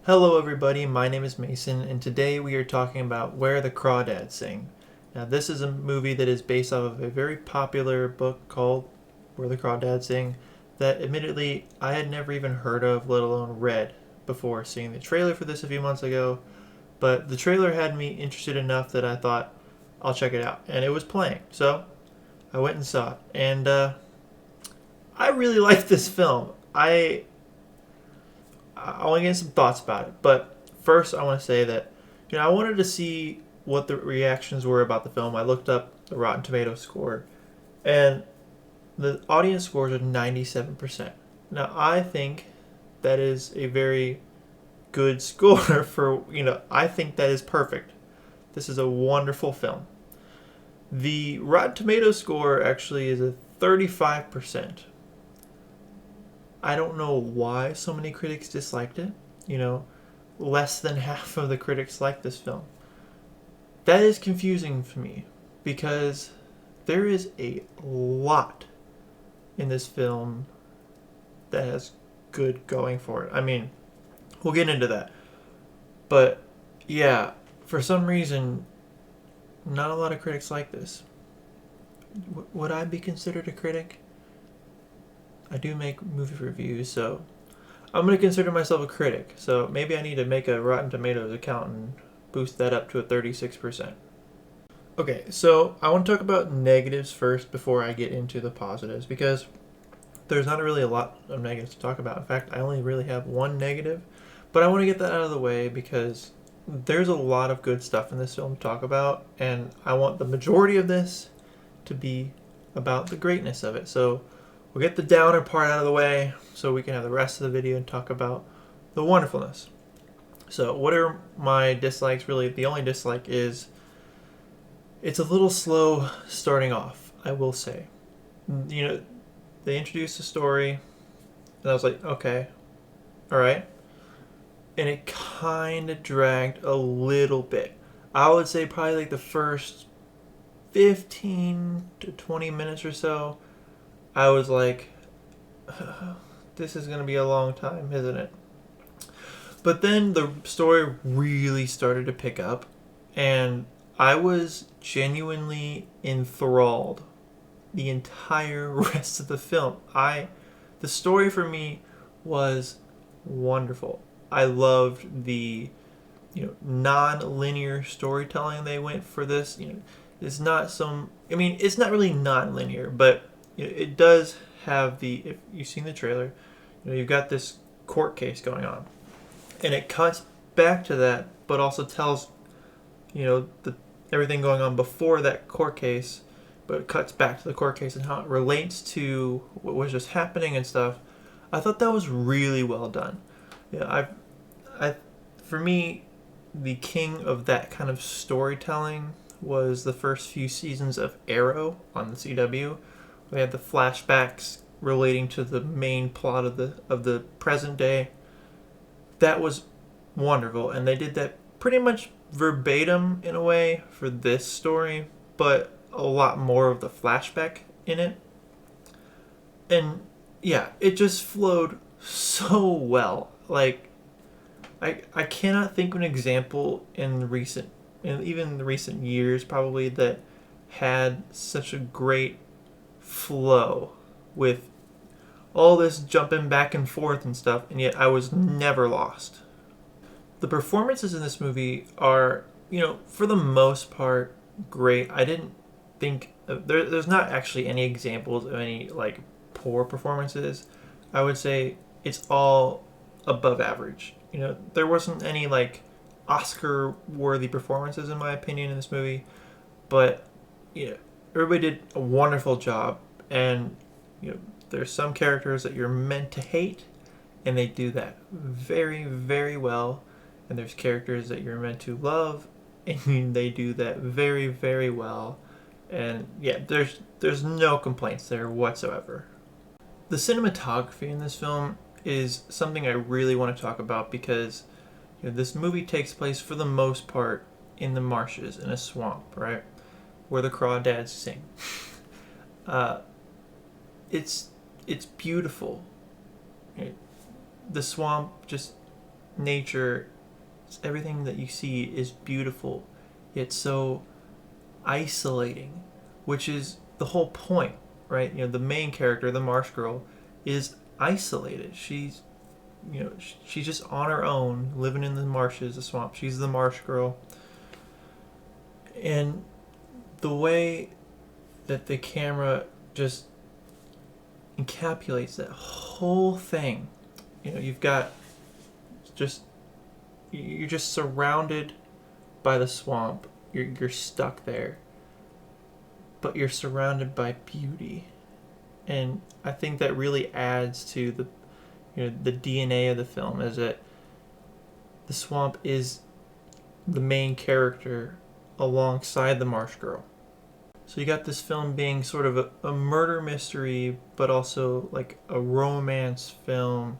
Hello everybody, my name is Mason, and today we are talking about Where the Crawdads Sing. Now this is a movie that is based off of a very popular book called Where the Crawdads Sing that admittedly I had never even heard of, let alone read, before seeing the trailer for this a few months ago. But the trailer had me interested enough that I thought I'll check it out, and it was playing. So I went and saw it, and I really liked this film. I want to get some thoughts about it, but first I want to say that I wanted to see what the reactions were about the film. I looked up the Rotten Tomatoes score, and the audience scores are 97%. Now I think that is a very good score for I think that is perfect. This is a wonderful film. The Rotten Tomatoes score actually is a 35%. I don't know why so many critics disliked it. Less than half of the critics liked this film. That is confusing for me because there is a lot in this film that has good going for it. I mean, we'll get into that. But yeah, for some reason, not a lot of critics like this. Would I be considered a critic? I do make movie reviews, so I'm going to consider myself a critic. So maybe I need to make a Rotten Tomatoes account and boost that up to a 36%. Okay, so I want to talk about negatives first before I get into the positives because there's not really a lot of negatives to talk about. In fact, I only really have one negative, but I want to get that out of the way because there's a lot of good stuff in this film to talk about, and I want the majority of this to be about the greatness of it. So we'll get the downer part out of the way so we can have the rest of the video and talk about the wonderfulness. So what are my dislikes? Really, the only dislike is it's a little slow starting off, I will say. They introduced the story, and I was like, okay, all right. And it kind of dragged a little bit. I would say probably like the first 15 to 20 minutes or so, I was like, this is going to be a long time, isn't it? But then the story really started to pick up, and I was genuinely enthralled the entire rest of the film. The story for me was wonderful. I loved the non-linear storytelling they went for this. It's not it's not really non-linear, but it does have if you've seen the trailer, you've got this court case going on, and it cuts back to that, but also tells everything going on before that court case, but it cuts back to the court case and how it relates to what was just happening and stuff. I thought that was really well done. For me, the king of that kind of storytelling was the first few seasons of Arrow on the CW. We had the flashbacks relating to the main plot of the present day. That was wonderful, and they did that pretty much verbatim in a way for this story, but a lot more of the flashback in it. And yeah, it just flowed so well. Like I cannot think of an example in even the recent years probably that had such a great flow with all this jumping back and forth and stuff, and yet I was never lost. The performances in this movie are, for the most part, great. I didn't think there's not actually any examples of any like poor performances. I would say it's all above average. There wasn't any like Oscar-worthy performances in my opinion in this movie, but everybody did a wonderful job, and there's some characters that you're meant to hate, and they do that very, very well. And there's characters that you're meant to love, and they do that very, very well. And yeah, there's no complaints there whatsoever. The cinematography in this film is something I really want to talk about because this movie takes place for the most part in the marshes in a swamp, right, where the crawdads sing. It's beautiful. The swamp just nature, everything that you see is beautiful, yet so isolating, which is the whole point, right? The main character, the marsh girl, is isolated. She's just on her own, living in the marshes, the swamp. She's the marsh girl. And the way that the camera just encapsulates that whole thing, you've got you're just surrounded by the swamp. You're stuck there, but you're surrounded by beauty, and I think that really adds to the DNA of the film, is that the swamp is the main character alongside the marsh girl. So you got this film being sort of a murder mystery, but also like a romance film,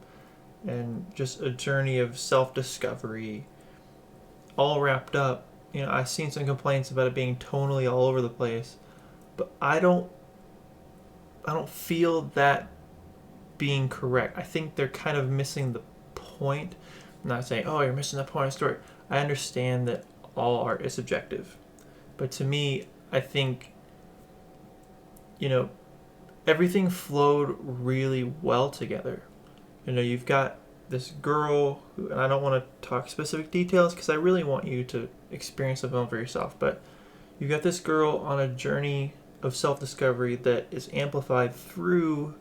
and just a journey of self-discovery, all wrapped up. I've seen some complaints about it being tonally all over the place, but I don't feel that being correct. I think they're kind of missing the point. I'm not saying, oh, you're missing the point of the story. I understand that all art is subjective, but to me, I think everything flowed really well together. You've got this girl who, and I don't want to talk specific details because I really want you to experience the film for yourself, but you've got this girl on a journey of self-discovery that is amplified through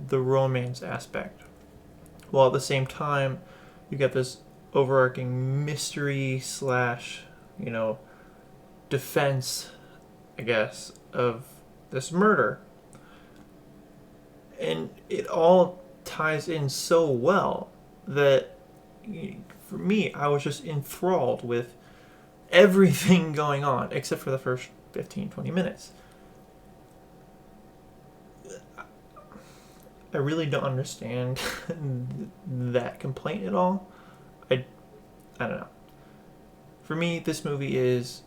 the romance aspect, while at the same time you got this overarching mystery slash defense, I guess, of this murder, and it all ties in so well that for me, I was just enthralled with everything going on except for the first 15-20 minutes. I really don't understand that complaint at all. I don't know. For me, this movie is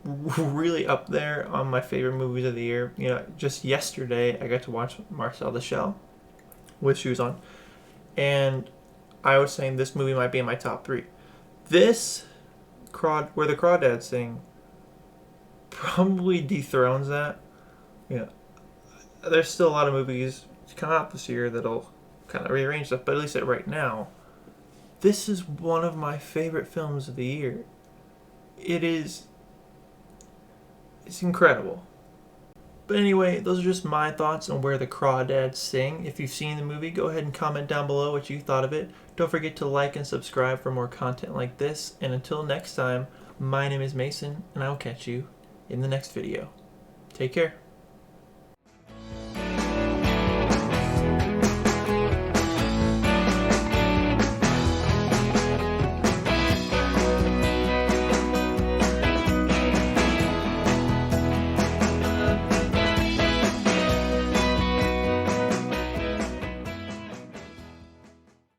really up there on my favorite movies of the year. Just yesterday I got to watch Marcel the Shell with shoes on, and I was saying this movie might be in my top 3. This, Where the Crawdads Sing, probably dethrones that. There's still a lot of movies to come out this year that'll kind of rearrange stuff, but at least right now, this is one of my favorite films of the year. It's incredible. But anyway, those are just my thoughts on Where the Crawdads Sing. If you've seen the movie, go ahead and comment down below what you thought of it. Don't forget to like and subscribe for more content like this. And until next time, my name is Mason, and I will catch you in the next video. Take care.